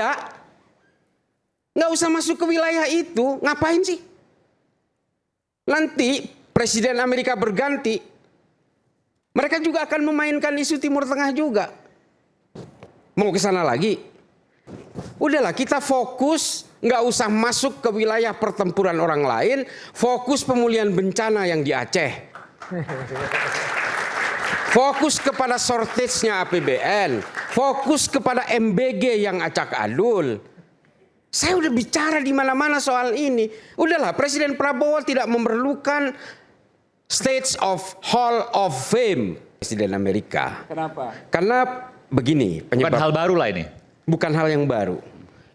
ada. Nggak usah masuk ke wilayah itu. Ngapain sih? Nanti Presiden Amerika berganti, mereka juga akan memainkan isu Timur Tengah juga. Mau ke sana lagi? Udahlah, kita fokus, nggak usah masuk ke wilayah pertempuran orang lain, fokus pemulihan bencana yang di Aceh. Fokus kepada shortage-nya APBN, fokus kepada MBG yang acak adul. Saya udah bicara di mana-mana soal ini. Udahlah, Presiden Prabowo tidak memerlukan Stage of Hall of Fame Presiden Amerika. Kenapa? Karena begini, Bukan hal baru lah ini. bukan hal yang baru.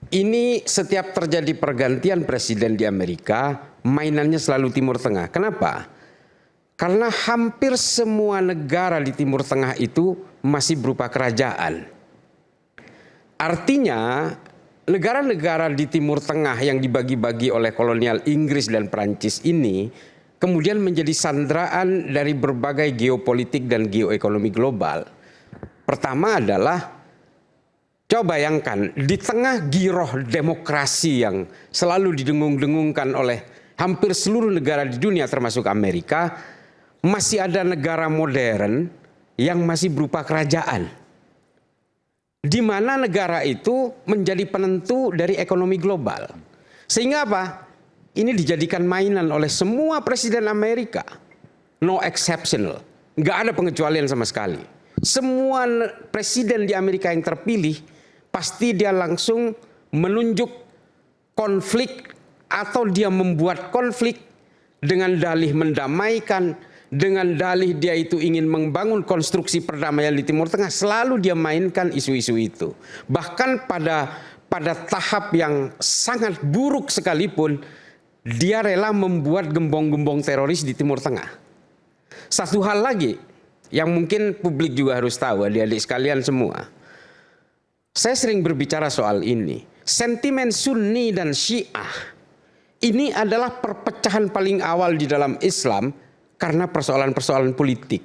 Ini setiap terjadi pergantian presiden di Amerika, mainannya selalu Timur Tengah. Kenapa? Karena hampir semua negara di Timur Tengah itu masih berupa kerajaan. Artinya, negara-negara di Timur Tengah yang dibagi-bagi oleh kolonial Inggris dan Prancis ini kemudian menjadi sandraan dari berbagai geopolitik dan geoekonomi global. Pertama adalah, coba bayangkan, di tengah giroh demokrasi yang selalu didengung-dengungkan oleh hampir seluruh negara di dunia termasuk Amerika, masih ada negara modern yang masih berupa kerajaan. Di mana negara itu menjadi penentu dari ekonomi global. Sehingga apa? Ini dijadikan mainan oleh semua presiden Amerika. No exceptional. Nggak ada pengecualian sama sekali. Semua presiden di Amerika yang terpilih, pasti dia langsung menunjuk konflik atau dia membuat konflik dengan dalih mendamaikan, dengan dalih dia itu ingin membangun konstruksi perdamaian di Timur Tengah. Selalu dia mainkan isu-isu itu. Bahkan pada tahap yang sangat buruk sekalipun, dia rela membuat gembong-gembong teroris di Timur Tengah. Satu hal lagi yang mungkin publik juga harus tahu, adik-adik sekalian semua. Saya sering berbicara soal ini. Sentimen Sunni dan Syiah ini adalah perpecahan paling awal di dalam Islam karena persoalan-persoalan politik.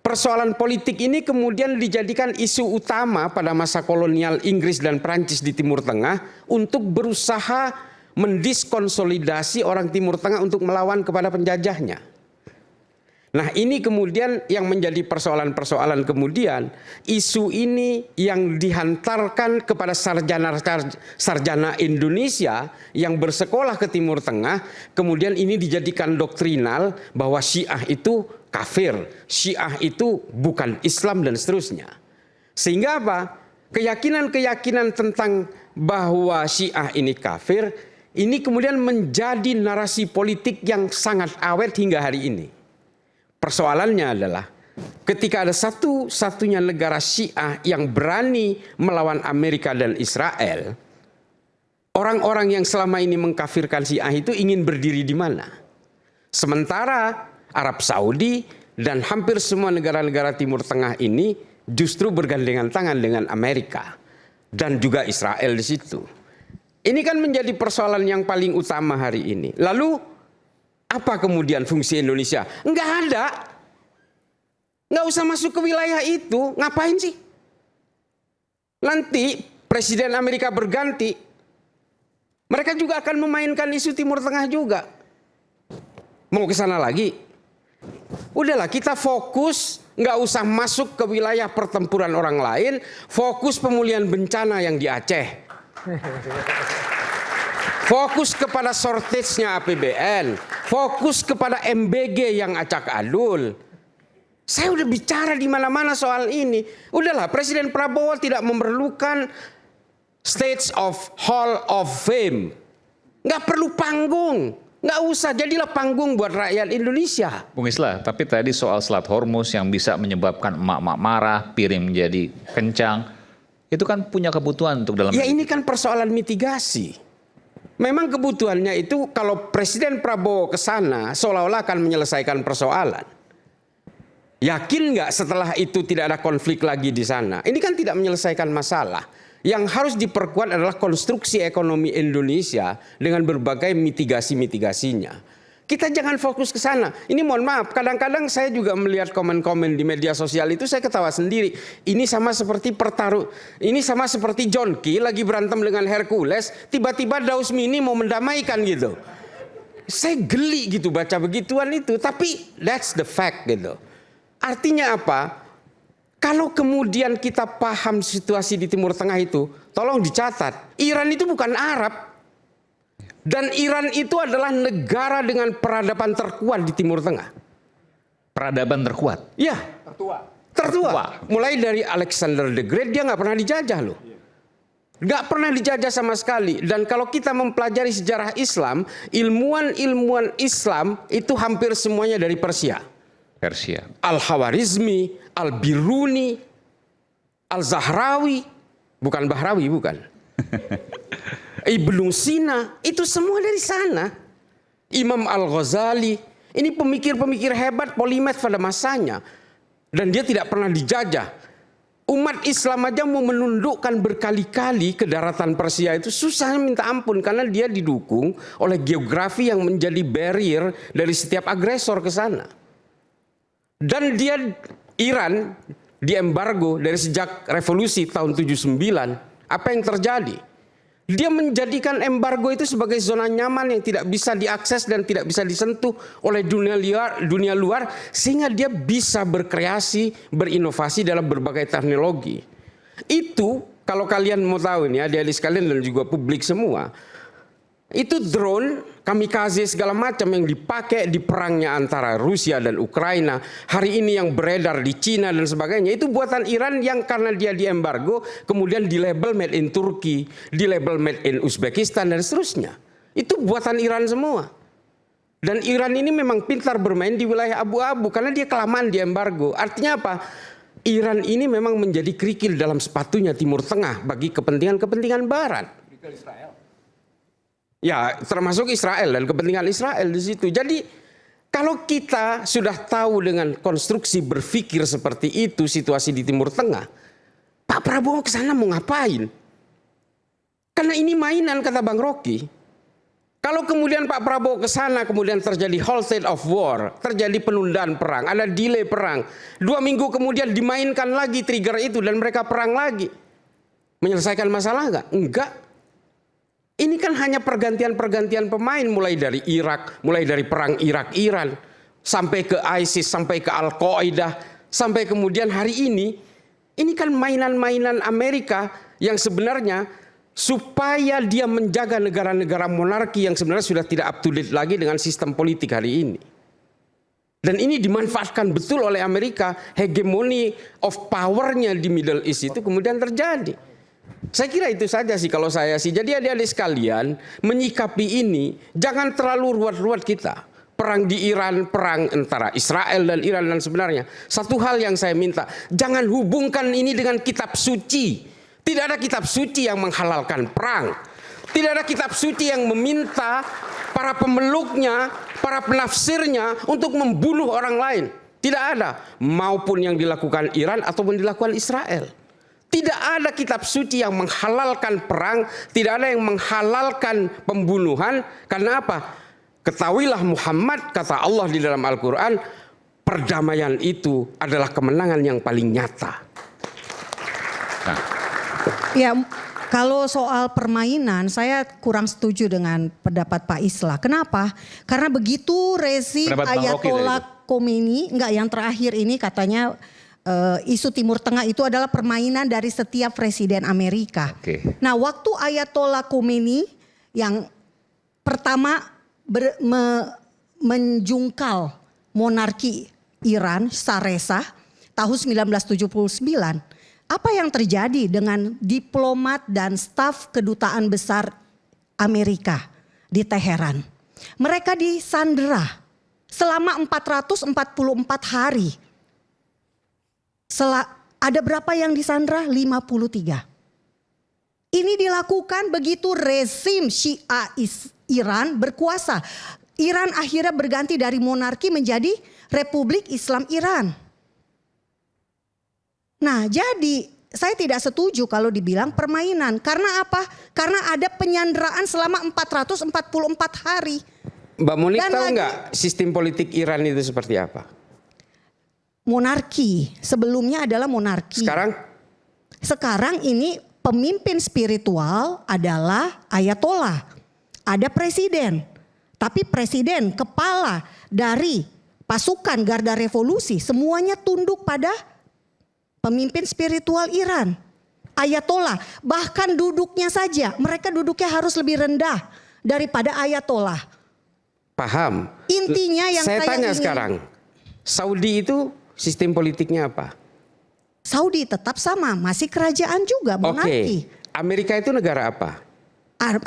Persoalan politik ini kemudian dijadikan isu utama pada masa kolonial Inggris dan Prancis di Timur Tengah untuk berusaha mendiskonsolidasi orang Timur Tengah untuk melawan kepada penjajahnya. Nah, ini kemudian yang menjadi persoalan-persoalan kemudian, isu ini yang dihantarkan kepada sarjana Indonesia yang bersekolah ke Timur Tengah, kemudian ini dijadikan doktrinal bahwa Syiah itu kafir, Syiah itu bukan Islam dan seterusnya. Sehingga apa? Keyakinan-keyakinan tentang bahwa Syiah ini kafir, ini kemudian menjadi narasi politik yang sangat awet hingga hari ini. Persoalannya adalah ketika ada satu-satunya negara Syiah yang berani melawan Amerika dan Israel, orang-orang yang selama ini mengkafirkan Syiah itu ingin berdiri di mana? Sementara Arab Saudi dan hampir semua negara-negara Timur Tengah ini justru bergandengan tangan dengan Amerika dan juga Israel di situ. Ini kan menjadi persoalan yang paling utama hari ini. Lalu apa kemudian fungsi Indonesia? Enggak ada. Nggak usah masuk ke wilayah itu. Ngapain sih? Nanti Presiden Amerika berganti, mereka juga akan memainkan isu Timur Tengah juga. Mau ke sana lagi? Udahlah, kita fokus, nggak usah masuk ke wilayah pertempuran orang lain, fokus pemulihan bencana yang di Aceh. Fokus kepada shortage-nya APBN, fokus kepada MBG yang acak adul. Saya udah bicara di mana-mana soal ini. Udahlah, Presiden Prabowo tidak memerlukan Stage of Hall of Fame. Nggak perlu panggung, nggak usah, jadilah panggung buat rakyat Indonesia. Bung Islah, tapi tadi soal Selat Hormuz yang bisa menyebabkan emak-emak marah, piring menjadi kencang, itu kan punya kebutuhan untuk dalam. Ya ini kan persoalan mitigasi. Memang kebutuhannya itu kalau Presiden Prabowo ke sana seolah-olah akan menyelesaikan persoalan. Yakin nggak setelah itu tidak ada konflik lagi di sana? Ini kan tidak menyelesaikan masalah. Yang harus diperkuat adalah konstruksi ekonomi Indonesia dengan berbagai mitigasi-mitigasinya. Kita jangan fokus ke sana. Ini mohon maaf, kadang-kadang saya juga melihat komen-komen di media sosial itu saya ketawa sendiri. Ini sama seperti ini sama seperti John Key lagi berantem dengan Hercules, tiba-tiba Daus Mini mau mendamaikan gitu. Saya geli gitu baca begituan itu, tapi that's the fact gitu. Artinya apa? Kalau kemudian kita paham situasi di Timur Tengah itu, tolong dicatat, Iran itu bukan Arab. Dan Iran itu adalah negara dengan peradaban terkuat di Timur Tengah. Peradaban terkuat? Ya. Tertua. Mulai dari Alexander the Great dia nggak pernah dijajah loh. Nggak pernah dijajah sama sekali. Dan kalau kita mempelajari sejarah Islam, ilmuwan-ilmuwan Islam itu hampir semuanya dari Persia. Al-Khawarizmi, Al-Biruni, Al-Zahrawi. Bukan Bahrawi, bukan. Ibnu Sina, itu semua dari sana. Imam Al-Ghazali, ini pemikir-pemikir hebat, polimet pada masanya. Dan dia tidak pernah dijajah. Umat Islam aja mau menundukkan berkali-kali ke daratan Persia itu susahnya minta ampun. Karena dia didukung oleh geografi yang menjadi barrier dari setiap agresor ke sana. Dan Iran diembargo dari sejak revolusi tahun 79. Apa yang terjadi? Dia menjadikan embargo itu sebagai zona nyaman yang tidak bisa diakses dan tidak bisa disentuh oleh dunia luar sehingga dia bisa berkreasi, berinovasi dalam berbagai teknologi. Itu kalau kalian mau tahu nih, adik-adik sekalian dan juga publik semua, itu drone, kamikaze segala macam yang dipakai di perangnya antara Rusia dan Ukraina, hari ini yang beredar di Cina dan sebagainya, itu buatan Iran yang karena dia diembargo, kemudian di label made in Turki, di label made in Uzbekistan dan seterusnya. Itu buatan Iran semua. Dan Iran ini memang pintar bermain di wilayah abu-abu karena dia kelamaan diembargo. Artinya apa? Iran ini memang menjadi kerikil dalam sepatunya Timur Tengah bagi kepentingan-kepentingan Barat. Ya, termasuk Israel dan kepentingan Israel di situ. Jadi kalau kita sudah tahu dengan konstruksi berpikir seperti itu situasi di Timur Tengah, Pak Prabowo ke sana mau ngapain? Karena ini mainan kata Bang Rocky. Kalau kemudian Pak Prabowo ke sana kemudian terjadi whole state of war, terjadi penundaan perang, ada delay perang, 2 minggu kemudian dimainkan lagi trigger itu dan mereka perang lagi. Menyelesaikan masalah enggak? Enggak. Ini kan hanya pergantian-pergantian pemain mulai dari Irak, mulai dari perang Irak-Iran, sampai ke ISIS, sampai ke Al-Qaeda, sampai kemudian hari ini kan mainan-mainan Amerika yang sebenarnya supaya dia menjaga negara-negara monarki yang sebenarnya sudah tidak up to date lagi dengan sistem politik hari ini. Dan ini dimanfaatkan betul oleh Amerika, hegemoni of power-nya di Middle East itu kemudian terjadi. Saya kira itu saja sih kalau saya sih. Jadi adik-adik sekalian menyikapi ini jangan terlalu ruwet-ruwet kita. Perang di Iran, perang antara Israel dan Iran dan sebenarnya. Satu hal yang saya minta, jangan hubungkan ini dengan kitab suci. Tidak ada kitab suci yang menghalalkan perang. Tidak ada kitab suci yang meminta para pemeluknya, para penafsirnya untuk membunuh orang lain. Tidak ada. Maupun yang dilakukan Iran ataupun dilakukan Israel. Tidak ada kitab suci yang menghalalkan perang, tidak ada yang menghalalkan pembunuhan. Karena apa? Ketahuilah Muhammad, kata Allah di dalam Al-Quran, perdamaian itu adalah kemenangan yang paling nyata. Nah. Ya, kalau soal permainan, saya kurang setuju dengan pendapat Pak Islah. Kenapa? Karena begitu rezim Ayatollah Khomeini, enggak yang terakhir ini katanya, isu Timur Tengah itu adalah permainan dari setiap presiden Amerika. Nah, waktu Ayatollah Khomeini yang pertama menjungkal monarki Iran, Shah Reza, tahun 1979, apa yang terjadi dengan diplomat dan staf kedutaan besar Amerika di Teheran? Mereka disandera selama 444 hari. Ada berapa yang disandra? 53. Ini dilakukan begitu rezim Syiah Iran berkuasa. Iran akhirnya berganti dari monarki menjadi Republik Islam Iran. Nah, jadi saya tidak setuju kalau dibilang permainan. Karena apa? Karena ada penyanderaan selama 444 hari. Mbak Monik Dan tahu lagi- nggak sistem politik Iran itu seperti apa? Monarki, sebelumnya adalah monarki. Sekarang ini pemimpin spiritual adalah ayatollah. Ada presiden. Tapi presiden, kepala dari pasukan garda revolusi semuanya tunduk pada pemimpin spiritual Iran. Ayatollah, bahkan duduknya saja mereka duduknya harus lebih rendah daripada ayatollah. Paham. Intinya yang saya tanya ingin, sekarang, Saudi itu sistem politiknya apa? Saudi tetap sama, masih kerajaan juga, monarki. Amerika itu negara apa?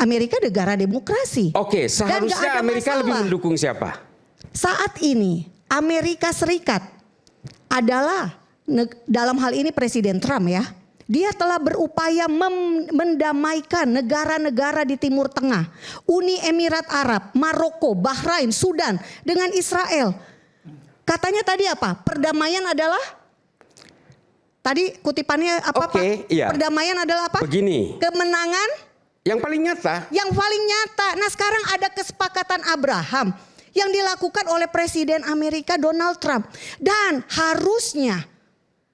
Amerika negara demokrasi. Oke, Dan nggak seharusnya ada Amerika masalah. lebih mendukung siapa? Saat ini Amerika Serikat adalah dalam hal ini Presiden Trump ya. Dia telah berupaya mendamaikan negara-negara di Timur Tengah. Uni Emirat Arab, Maroko, Bahrain, Sudan dengan Israel. Katanya tadi apa? Perdamaian adalah? Tadi kutipannya apa Pak? Iya. Perdamaian adalah apa? Begini. Kemenangan? Yang paling nyata. Yang paling nyata. Nah sekarang ada kesepakatan Abraham yang dilakukan oleh Presiden Amerika Donald Trump. Dan harusnya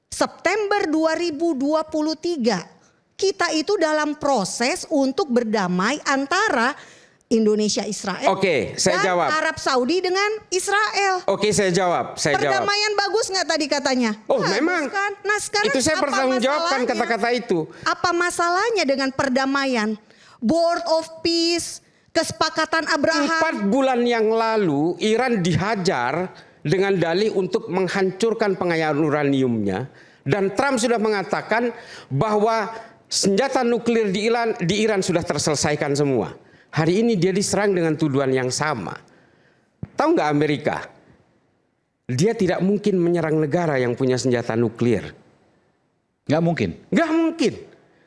September 2023 kita itu dalam proses untuk berdamai antara Indonesia Israel Saya dan jawab. Arab Saudi dengan Israel. Saya jawab. Perdamaian bagus nggak tadi katanya? Bagus, memang. Kan? Nah sekarang itu saya pertanggungjawabkan kata-kata itu. Apa masalahnya dengan perdamaian? Board of Peace, kesepakatan Abraham. 4 bulan yang lalu Iran dihajar dengan dalih untuk menghancurkan pengayaan uraniumnya. Dan Trump sudah mengatakan bahwa senjata nuklir di Iran sudah terselesaikan semua. Hari ini dia diserang dengan tuduhan yang sama. Tahu nggak Amerika? Dia tidak mungkin menyerang negara yang punya senjata nuklir. Nggak mungkin. Nggak mungkin.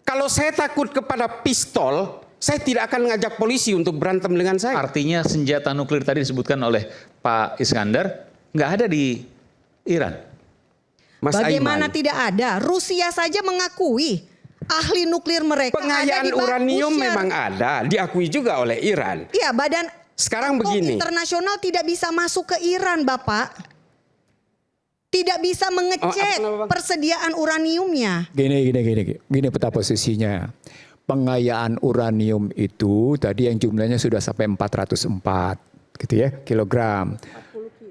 Kalau saya takut kepada pistol, saya tidak akan ngajak polisi untuk berantem dengan saya. Artinya senjata nuklir tadi disebutkan oleh Pak Iskandar nggak ada di Iran. Mas Bagaimana Aiman, tidak ada? Rusia saja mengakui ahli nuklir mereka pengayaan ada di uranium Bakusher. memang ada, diakui juga oleh Iran. Iya, Badan Sekarang Atom begini. Internasional tidak bisa masuk ke Iran, Bapak. Tidak bisa mengecek kenapa, Bang? persediaan uraniumnya. Gini peta posisinya. Pengayaan uranium itu tadi yang jumlahnya sudah sampai 404 gitu ya, kilogram.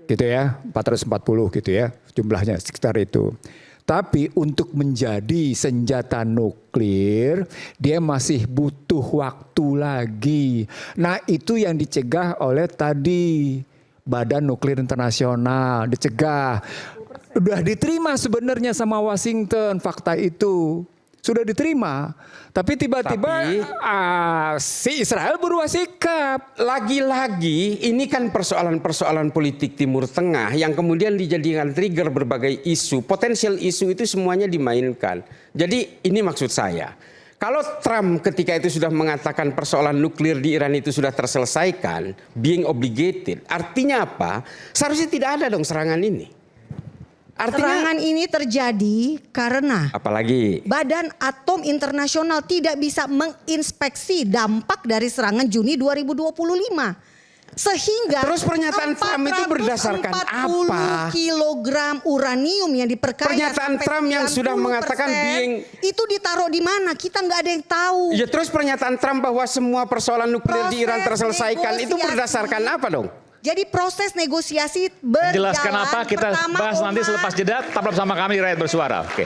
Gitu ya, 440 gitu ya, jumlahnya sekitar itu. Tapi untuk menjadi senjata nuklir, dia masih butuh waktu lagi. Nah itu yang dicegah oleh tadi Badan Nuklir Internasional, dicegah. Udah diterima sebenarnya sama Washington fakta itu. Sudah diterima. Tapi tiba-tiba si Israel berubah sikap. Lagi-lagi ini kan persoalan-persoalan politik Timur Tengah yang kemudian dijadikan trigger berbagai isu. Potensial isu itu semuanya dimainkan. Jadi ini maksud saya. Kalau Trump ketika itu sudah mengatakan persoalan nuklir di Iran itu sudah terselesaikan, being obligated, artinya apa? Seharusnya tidak ada dong serangan ini. Artinya, Serangan ini terjadi karena apalagi Badan Atom Internasional tidak bisa menginspeksi dampak dari serangan Juni 2025. Sehingga terus pernyataan Trump itu berdasarkan apa? 40 kilogram uranium yang diperkaya Pernyataan sampai Trump yang sudah 90% mengatakan itu ditaruh di mana? Kita nggak ada yang tahu. Ya terus pernyataan Trump bahwa semua persoalan nuklir di Iran terselesaikan itu negosiasi. berdasarkan apa dong? Jadi proses negosiasi berjalan. Jelaskan apa kita Pertama, bahas nanti Omar. selepas jeda. Tetap bersama kami Rakyat Bersuara. Oke.